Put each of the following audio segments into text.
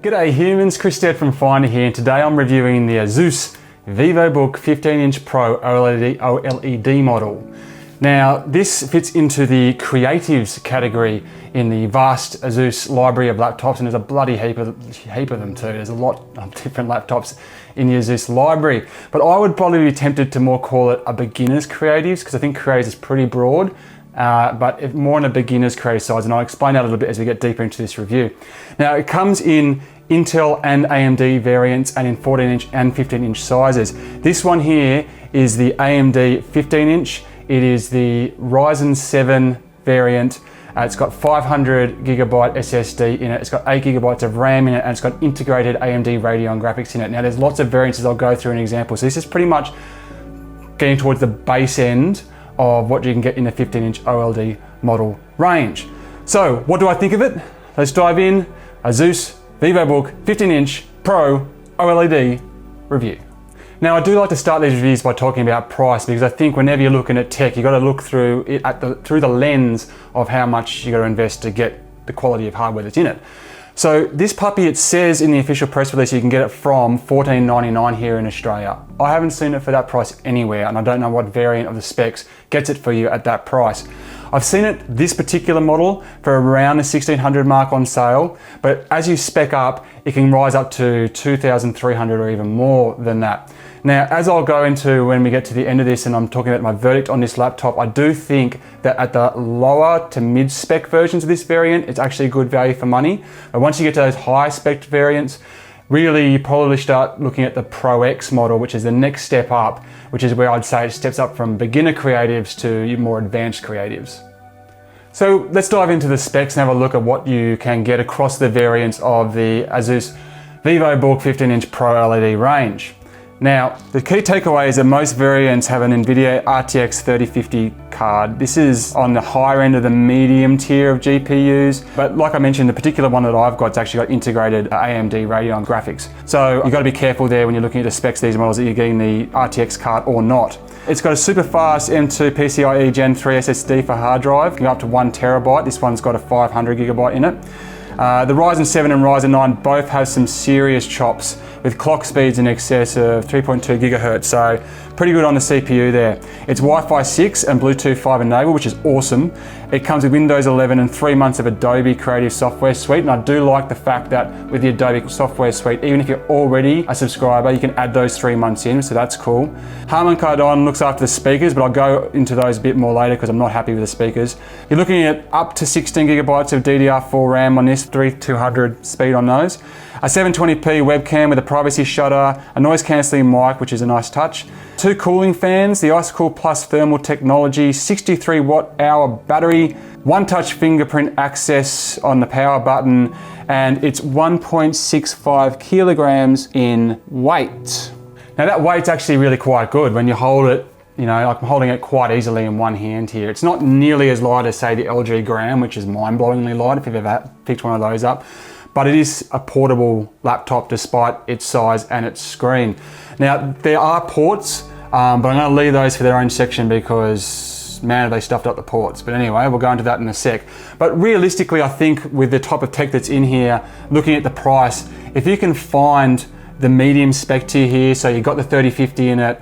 G'day humans, Chris Stead from Finder here, and today I'm reviewing the Asus Vivobook 15-inch Pro OLED model. Now, this fits into the creatives category in the vast Asus library of laptops, and there's a bloody heap of them too. There's a lot of different laptops in the Asus library, but I would probably be tempted to more call it a beginner's creatives, because I think creatives is pretty broad. But more on a beginner's creative side, and I'll explain that a little bit as we get deeper into this review. Now, it comes in Intel and AMD variants, and in 14-inch and 15-inch sizes. This one here is the AMD 15-inch. It is the Ryzen 7 variant. It's got 500 gigabyte SSD in it. It's got 8 gigabytes of RAM in it, and it's got integrated AMD Radeon graphics in it. Now, there's lots of variants I'll go through an example. So this is pretty much getting towards the base end of what you can get in the 15-inch OLED model range. So what do I think of it? Let's dive in. Asus Vivobook 15-inch Pro OLED review. Now, I do like to start these reviews by talking about price, because I think whenever you're looking at tech, you've got to look through it through the lens of how much you've got to invest to get the quality of hardware that's in it. So this puppy, it says in the official press release you can get it from $14.99 here in Australia. I haven't seen it for that price anywhere, and I don't know what variant of the specs gets it for you at that price. I've seen it, this particular model, for around the 1600 mark on sale, but as you spec up, it can rise up to 2,300 or even more than that. Now, as I'll go into when we get to the end of this and I'm talking about my verdict on this laptop, I do think that at the lower to mid-spec versions of this variant, it's actually good value for money. But once you get to those high-spec variants, really you probably start looking at the Pro X model, which is the next step up, which is where I'd say it steps up from beginner creatives to more advanced creatives. So let's dive into the specs and have a look at what you can get across the variants of the Asus Vivobook 15-inch Pro OLED range. Now, the key takeaway is that most variants have an NVIDIA RTX 3050 card. This is on the higher end of the medium tier of GPUs, but like I mentioned, the particular one that I've got, it's actually got integrated AMD Radeon graphics. So you've got to be careful there when you're looking at the specs of these models that you're getting the RTX card or not. It's got a super fast M2 PCIe Gen 3 SSD for hard drive, going up to 1 terabyte. This one's got a 500 gigabyte in it. The Ryzen 7 and Ryzen 9 both have some serious chops with clock speeds in excess of 3.2 gigahertz, so pretty good on the CPU there. It's Wi-Fi 6 and Bluetooth 5 enabled, which is awesome. It comes with Windows 11 and 3 months of Adobe Creative Software Suite, and I do like the fact that with the Adobe Software Suite, even if you're already a subscriber, you can add those 3 months in, so that's cool. Harman Kardon looks after the speakers, but I'll go into those a bit more later because I'm not happy with the speakers. You're looking at up to 16 gigabytes of DDR4 RAM on this, 3200 speed on those. A 720p webcam with a privacy shutter, a noise cancelling mic, which is a nice touch. 2 cooling fans, the IceCool Plus thermal technology, 63 watt-hour battery, one-touch fingerprint access on the power button, and it's 1.65 kilograms in weight. Now that weight's actually really quite good when you hold it. You know, I'm holding it quite easily in one hand here. It's not nearly as light as, say, the LG Gram, which is mind-blowingly light if you've ever picked one of those up. But it is a portable laptop despite its size and its screen. Now, there are ports, but I'm going to leave those for their own section because, man, have they stuffed up the ports. But anyway, we'll go into that in a sec. But realistically, I think with the type of tech that's in here, looking at the price, if you can find the medium spec tier here, so you've got the 3050 in it,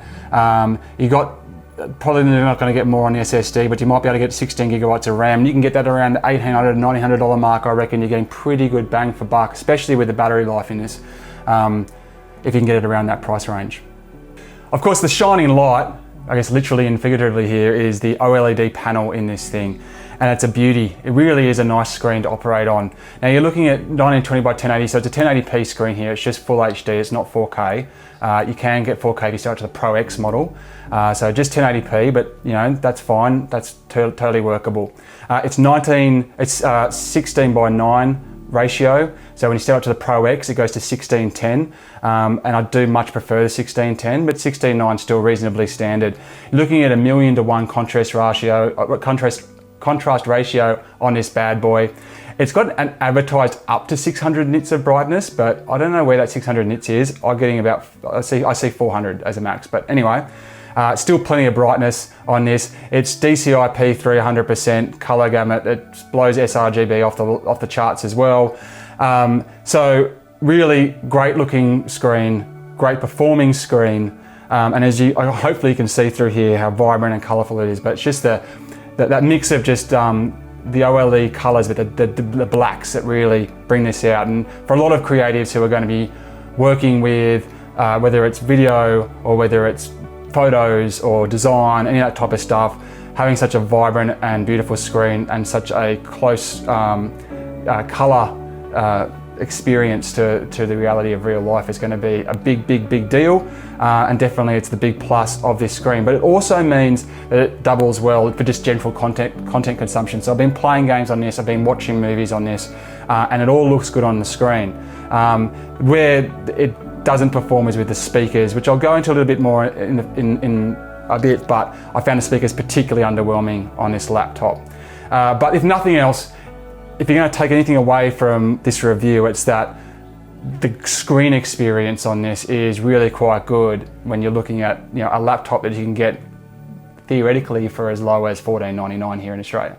you got probably not going to get more on the SSD, but you might be able to get 16 gigabytes of RAM. You can get that around the $1,800, $1,900 mark. I reckon you're getting pretty good bang for buck, especially with the battery life in this, if you can get it around that price range. Of course, the shining light, I guess literally and figuratively here, is the OLED panel in this thing. And it's a beauty. It really is a nice screen to operate on. Now you're looking at 1920 by 1080, so it's a 1080p screen here. It's just full HD, it's not 4K. You can get 4K if you start to the Pro X model. So just 1080p, but you know, that's fine. That's totally workable. It's 16 by 9 ratio. So when you step up to the Pro X, it goes to 16:10. And I do much prefer the 16:10, but 16:9 is still reasonably standard. You're looking at a 1,000,000:1 contrast ratio on this bad boy. It's got an advertised up to 600 nits of brightness, but I don't know where that 600 nits is. I'm getting about, I see 400 as a max, but anyway. Still plenty of brightness on this. It's DCI-P 300% color gamut. It blows sRGB off the charts as well. So really great looking screen, great performing screen. And as hopefully you can see through here how vibrant and colorful it is, but it's just that mix of just the OLED colors, but the blacks that really bring this out. And for a lot of creatives who are going to be working with whether it's video or whether it's photos or design, any of that type of stuff, having such a vibrant and beautiful screen and such a close color experience to the reality of real life is going to be a big deal, and definitely it's the big plus of this screen. But it also means that it doubles well for just general content consumption. So I've been playing games on this, I've been watching movies on this, and it all looks good on the screen. Where it doesn't perform is with the speakers, which I'll go into a little bit more in a bit, but I found the speakers particularly underwhelming on this laptop. But if nothing else, if you're going to take anything away from this review, it's that the screen experience on this is really quite good when you're looking at a laptop that you can get theoretically for as low as $14.99 here in Australia.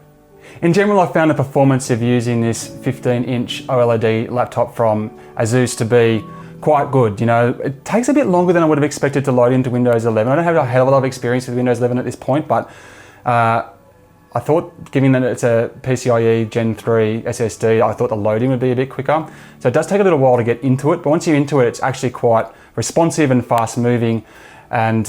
In general, I found the performance of using this 15-inch OLED laptop from Asus to be quite good. It takes a bit longer than I would have expected to load into Windows 11. I don't have a hell of a lot of experience with Windows 11 at this point, but I thought, given that it's a PCIe Gen 3 SSD, I thought the loading would be a bit quicker. So it does take a little while to get into it, but once you're into it, it's actually quite responsive and fast moving, and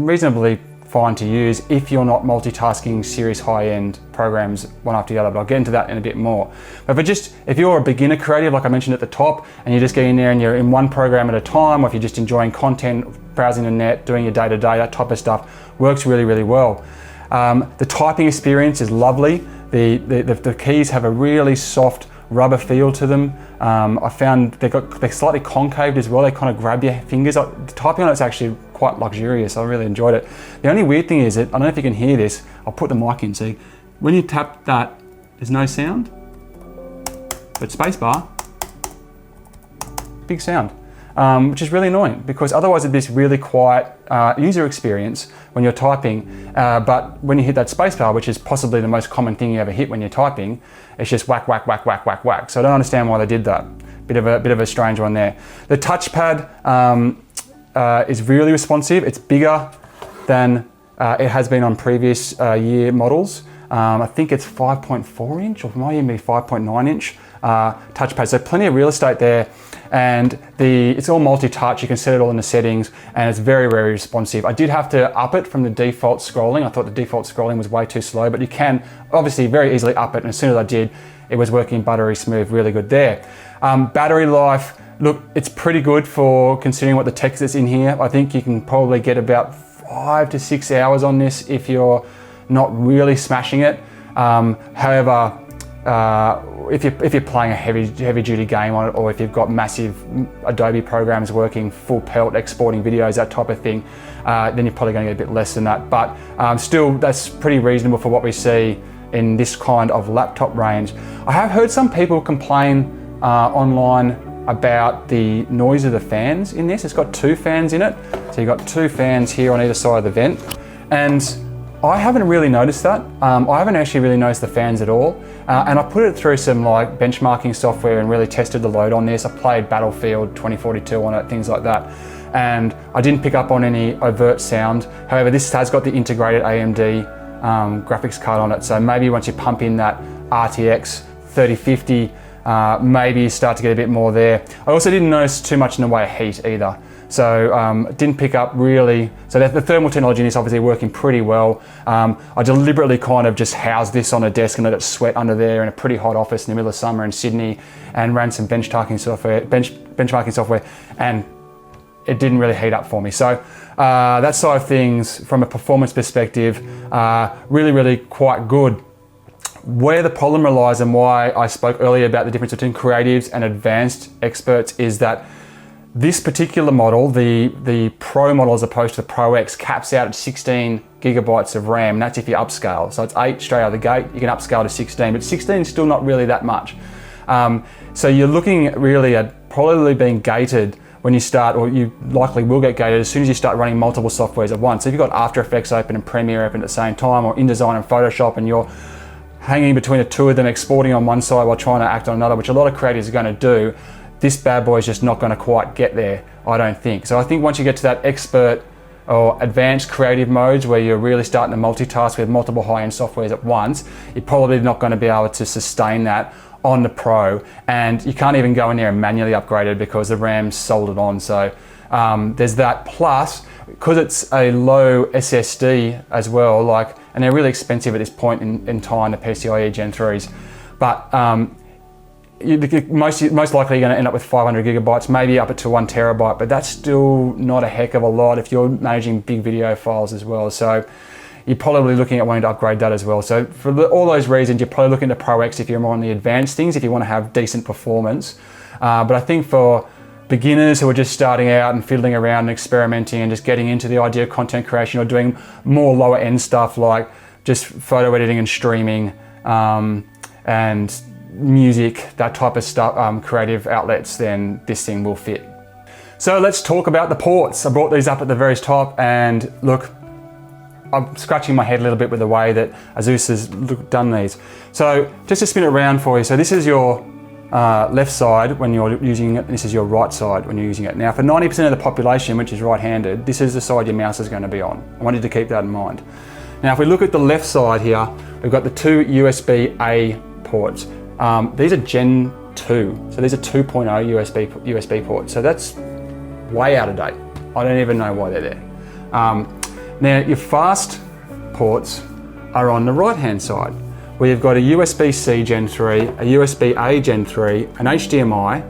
reasonably fine to use if you're not multitasking serious high-end programs one after the other, but I'll get into that in a bit more. But if you're a beginner creative, like I mentioned at the top, and you just get in there and you're in one program at a time, or if you're just enjoying content, browsing the net, doing your day-to-day, that type of stuff works really well. The typing experience is lovely. The keys have a really soft rubber feel to them. I found they're slightly concaved as well. They kind of grab your fingers. The typing on it's actually quite luxurious. I really enjoyed it. The only weird thing is that, I don't know if you can hear this, I'll put the mic in. See, when you tap that, there's no sound, but spacebar, big sound. Which is really annoying, because otherwise it'd be this really quiet user experience when you're typing, but when you hit that spacebar, which is possibly the most common thing you ever hit when you're typing, it's just whack, whack, whack, whack, whack, whack. So I don't understand why they did that. Bit of a strange one there. The touchpad is really responsive. It's bigger than it has been on previous year models. I think it's 5.4 inch, or it might even be 5.9 inch touchpad. So plenty of real estate there. And it's all multi-touch. You can set it all in the settings, and it's very responsive. I did have to up it from the default scrolling. I thought the default scrolling was way too slow, but you can obviously very easily up it. And as soon as I did, it was working buttery smooth, really good there. Battery life, look, it's pretty good for considering what the text is in here. I think you can probably get about 5 to 6 hours on this if you're not really smashing it. However, if you're playing a heavy duty game on it, or if you've got massive Adobe programs working full pelt, exporting videos, that type of thing, then you're probably going to get a bit less than that. But still, that's pretty reasonable for what we see in this kind of laptop range. I have heard some people complain online about the noise of the fans in this. It's got 2 fans in it, so you've got 2 fans here on either side of the vent, and I haven't really noticed that. I haven't actually really noticed the fans at all. And I put it through some benchmarking software and really tested the load on this. I played Battlefield 2042 on it, things like that. And I didn't pick up on any overt sound. However, this has got the integrated AMD graphics card on it. So maybe once you pump in that RTX 3050, maybe you start to get a bit more there. I also didn't notice too much in the way of heat either. So didn't pick up really, so the thermal technology in this obviously working pretty well. I deliberately kind of just housed this on a desk and let it sweat under there in a pretty hot office in the middle of summer in Sydney, and ran some benchmarking software, and it didn't really heat up for me. So that side of things, from a performance perspective, really quite good. Where the problem relies, and why I spoke earlier about the difference between creatives and advanced experts, is that this particular model, the Pro model as opposed to the Pro X, caps out at 16 gigabytes of RAM, and that's if you upscale. So it's 8 straight out of the gate, you can upscale to 16, but 16 is still not really that much. So you're looking really at probably being gated when you start, or you likely will get gated as soon as you start running multiple softwares at once. So if you've got After Effects open and Premiere open at the same time, or InDesign and Photoshop, and you're hanging between the two of them, exporting on one side while trying to act on another, which a lot of creators are going to do, this bad boy is just not going to quite get there, I don't think. So I think once you get to that expert or advanced creative modes where you're really starting to multitask with multiple high-end softwares at once, you're probably not going to be able to sustain that on the Pro, and you can't even go in there and manually upgrade it because the RAM's soldered on. So there's that, plus because it's a low SSD as well, and they're really expensive at this point in time, the PCIe Gen 3s, but you're most likely going to end up with 500 gigabytes, maybe up to 1 terabyte, but that's still not a heck of a lot if you're managing big video files as well. So you're probably looking at wanting to upgrade that as well. So for all those reasons, you're probably looking to Pro X if you're more on the advanced things, if you want to have decent performance. But I think for beginners who are just starting out and fiddling around and experimenting and just getting into the idea of content creation, or doing more lower end stuff like just photo editing and streaming and music, that type of stuff, creative outlets, then this thing will fit. So let's talk about the ports. I brought these up at the very top, and look, I'm scratching my head a little bit with the way that Asus has done these. So just to spin it around for you. So this is your left side when you're using it, and this is your right side when you're using it. Now for 90% of the population, which is right-handed, this is the side your mouse is going to be on. I wanted to keep that in mind. Now if we look at the left side here, we've got the two USB-A ports. These are Gen 2, so these are 2.0 USB ports. So that's way out of date. I don't even know why they're there. Now your fast ports are on the right-hand side, where you've got a USB-C Gen 3, a USB-A Gen 3, an HDMI,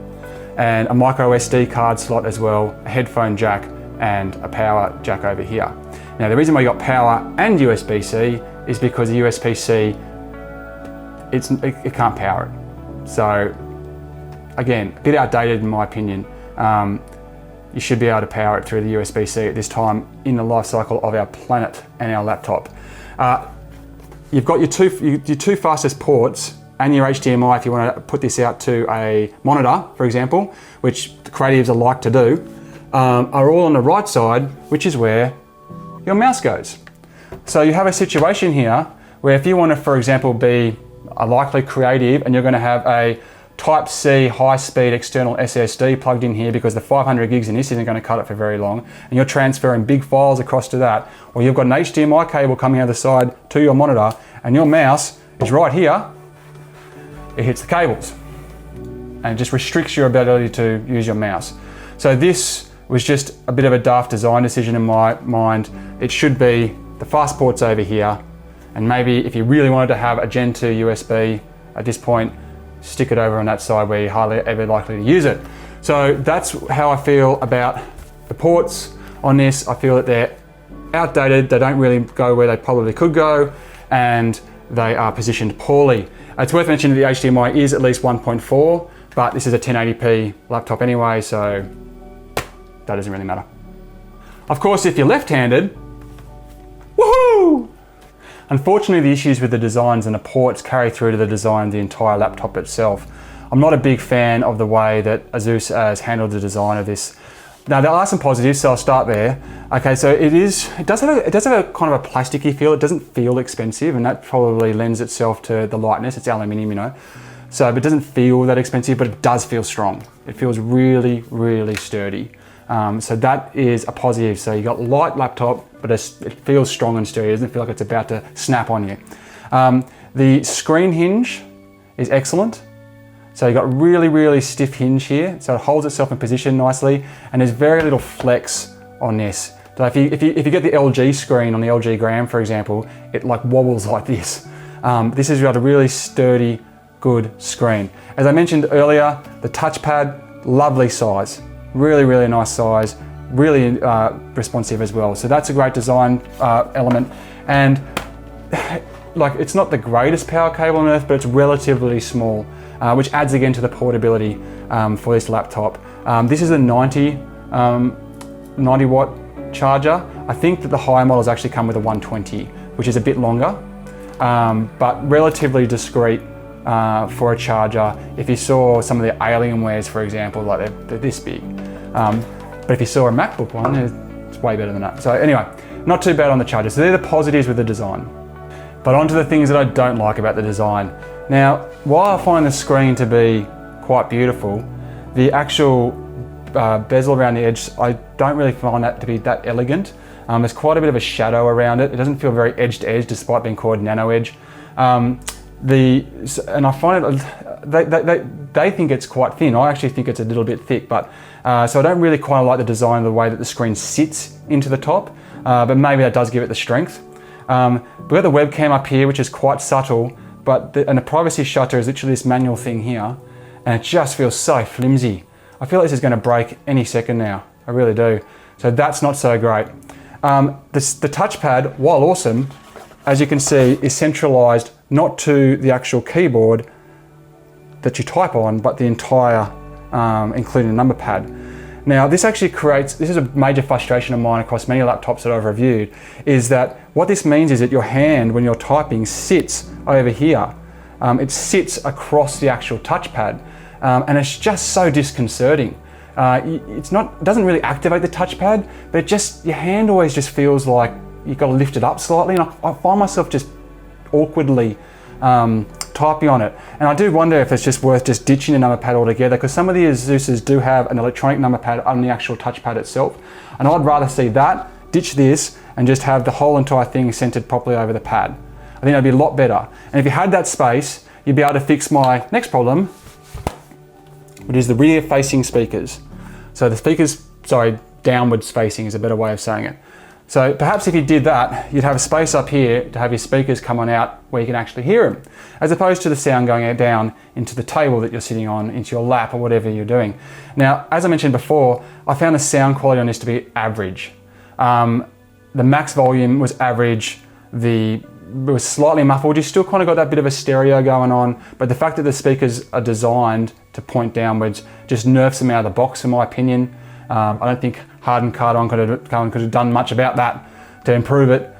and a micro SD card slot as well, a headphone jack, and a power jack over here. Now the reason why you got power and USB-C is because the USB-C, it can't power it. So again, a bit outdated in my opinion. You should be able to power it through the USB-C at this time in the life cycle of our planet and our laptop. You've got your two fastest ports and your HDMI if you want to put this out to a monitor, for example, which the creatives are like to do, are all on the right side, which is where your mouse goes. So you have a situation here where if you want to, for example, be a likely creative and you're going to have a Type-C high-speed external SSD plugged in here because the 500 gigs in this isn't going to cut it for very long, and you're transferring big files across to that, or you've got an HDMI cable coming out the side to your monitor and your mouse is right here, it hits the cables and it just restricts your ability to use your mouse. So this was just a bit of a daft design decision in my mind. It should be the fast ports over here, and maybe if you really wanted to have a Gen 2 USB at this point, stick it over on that side where you're hardly ever likely to use it. So that's how I feel about the ports on this. I feel that they're outdated, they don't really go where they probably could go, and they are positioned poorly. It's worth mentioning that the HDMI is at least 1.4, but this is a 1080p laptop anyway, so that doesn't really matter. Of course, if you're left-handed, woohoo! Unfortunately, the issues with the designs and the ports carry through to the design of the entire laptop itself. I'm not a big fan of the way that Asus has handled the design of this. Now there are some positives, so I'll start there. Okay, so it does have a kind of a plasticky feel. It doesn't feel expensive, and that probably lends itself to the lightness. It's aluminium, you know. So it doesn't feel that expensive, but it does feel strong. It feels really, really sturdy. So that is a positive. So you got light laptop, but it feels strong and sturdy. It doesn't feel like it's about to snap on you. The screen hinge is excellent. So you've got really, really stiff hinge here. So it holds itself in position nicely, and there's very little flex on this. So if you get the LG screen on the LG Gram, for example, it like wobbles like this. This has got a really sturdy, good screen. As I mentioned earlier, the touchpad, lovely size. Really, really nice size, really responsive as well. So that's a great design element. And like, it's not the greatest power cable on earth, but it's relatively small, which adds again to the portability for this laptop. This is a 90 watt charger. I think that the higher models actually come with a 120, which is a bit longer, but relatively discreet for a charger. If you saw some of the Alienwares, for example, like they're this big. But if you saw a MacBook one, it's way better than that. So anyway, not too bad on the charger. So they're the positives with the design. But onto the things that I don't like about the design. Now, while I find the screen to be quite beautiful, the actual bezel around the edge, I don't really find that to be that elegant. There's quite a bit of a shadow around it. It doesn't feel very edge to edge despite being called nano edge. And I find it, they think it's quite thin. I actually think it's a little bit thick, but so I don't really quite like the design of the way that the screen sits into the top, but maybe that does give it the strength. We've got the webcam up here, which is quite subtle, and the privacy shutter is literally this manual thing here, and it just feels so flimsy. I feel like this is going to break any second now. I really do. So that's not so great. The touchpad, while awesome, as you can see, is centralized not to the actual keyboard that you type on, but the entire, including the number pad. Now, this actually this is a major frustration of mine across many laptops that I've reviewed, is that what this means is that your hand, when you're typing, sits over here. It sits across the actual touchpad, and it's just so disconcerting. It doesn't really activate the touchpad, but your hand always just feels like you've got to lift it up slightly, and I find myself just awkwardly typing on it. And I do wonder if it's just worth just ditching the number pad altogether, because some of the Asuses do have an electronic number pad on the actual touchpad itself, and I'd rather see that, ditch this, and just have the whole entire thing centered properly over the pad. I think that'd be a lot better. And if you had that space, you'd be able to fix my next problem, which is the rear facing speakers. So the speakers, downwards facing is a better way of saying it. So perhaps if you did that, you'd have a space up here to have your speakers come on out where you can actually hear them, as opposed to the sound going down into the table that you're sitting on, into your lap or whatever you're doing. Now, as I mentioned before, I found the sound quality on this to be average. The max volume was average, it was slightly muffled. You still kind of got that bit of a stereo going on, but the fact that the speakers are designed to point downwards just nerfs them out of the box, in my opinion. I don't think Harden Kardon could have done much about that to improve it,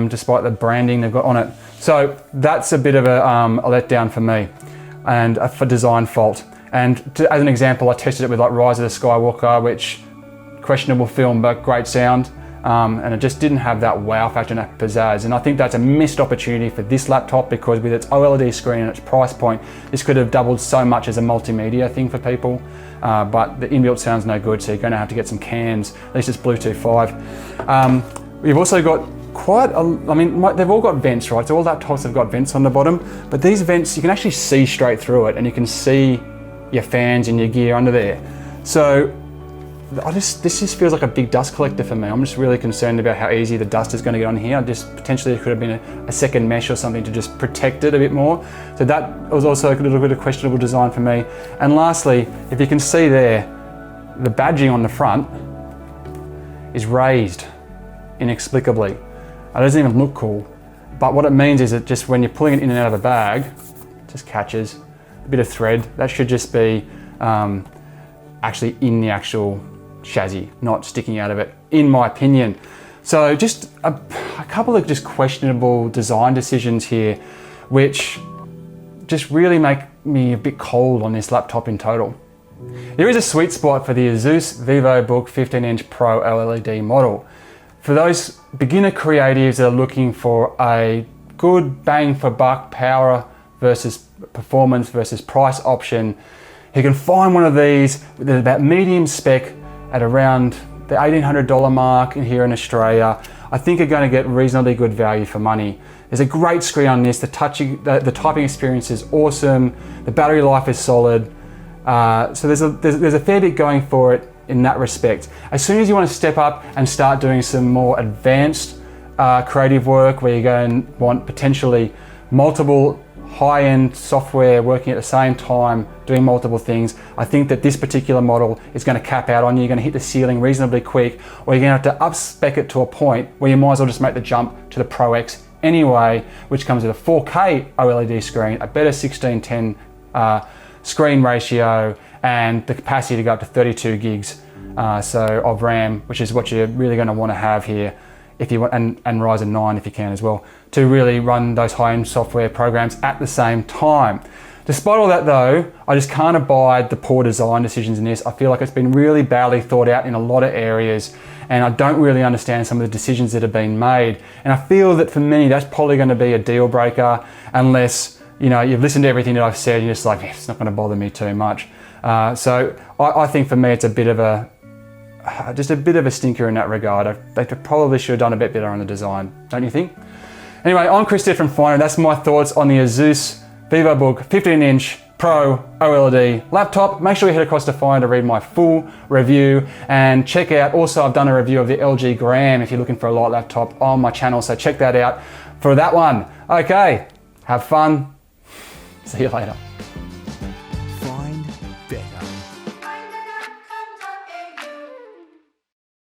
despite the branding they've got on it. So that's a bit of a letdown for me, and for design fault. And as an example, I tested it with like Rise of the Skywalker, which questionable film but great sound, and it just didn't have that wow factor and that pizzazz. And I think that's a missed opportunity for this laptop, because with its OLED screen and its price point, this could have doubled so much as a multimedia thing for people. But the inbuilt sound's no good, so you're going to have to get some cans. At least it's Bluetooth 5. We've also got they've all got vents, right? So all laptops have got vents on the bottom, but these vents, you can actually see straight through it, and you can see your fans and your gear under there. So this just feels like a big dust collector for me. I'm just really concerned about how easy the dust is going to get on here. Just potentially there could have been a second mesh or something to just protect it a bit more. So that was also a little bit of questionable design for me. And lastly, if you can see there, the badging on the front is raised inexplicably. It doesn't even look cool. But what it means is that just when you're pulling it in and out of the bag, it just catches a bit of thread. That should just be actually in the actual chassis, not sticking out of it, in my opinion. So just a couple of just questionable design decisions here, which just really make me a bit cold on this laptop in total. There is a sweet spot for the Asus Vivobook 15-inch Pro OLED model. For those beginner creatives that are looking for a good bang for buck power versus performance versus price option, you can find one of these with about medium spec at around the $1,800 mark here in Australia. I think you're going to get reasonably good value for money. There's a great screen on this. The typing experience is awesome. The battery life is solid. So there's a fair bit going for it in that respect. As soon as you want to step up and start doing some more advanced creative work, where you're going to want potentially multiple high-end software working at the same time, doing multiple things, I think that this particular model is going to cap out on you. You're going to hit the ceiling reasonably quick, or you're going to have to up-spec it to a point where you might as well just make the jump to the Pro X anyway, which comes with a 4K OLED screen, a better 16:10 screen ratio, and the capacity to go up to 32 gigs of RAM, which is what you're really going to want to have here, if you want, and Ryzen 9 if you can as well, to really run those high-end software programs at the same time. Despite all that though, I just can't abide the poor design decisions in this. I feel like it's been really badly thought out in a lot of areas, and I don't really understand some of the decisions that have been made. And I feel that for many, that's probably going to be a deal breaker unless, you know, you've listened to everything that I've said and you're just like, it's not going to bother me too much. So I think for me, it's a bit of just a bit of a stinker in that regard. They probably should have done a bit better on the design, don't you think? Anyway, I'm Chris from Finder. That's my thoughts on the Asus Vivobook 15-inch Pro OLED laptop. Make sure you head across to Finder to read my full review, and check out, also I've done a review of the LG Gram if you're looking for a light laptop on my channel, so check that out for that one. Okay, have fun. See you later.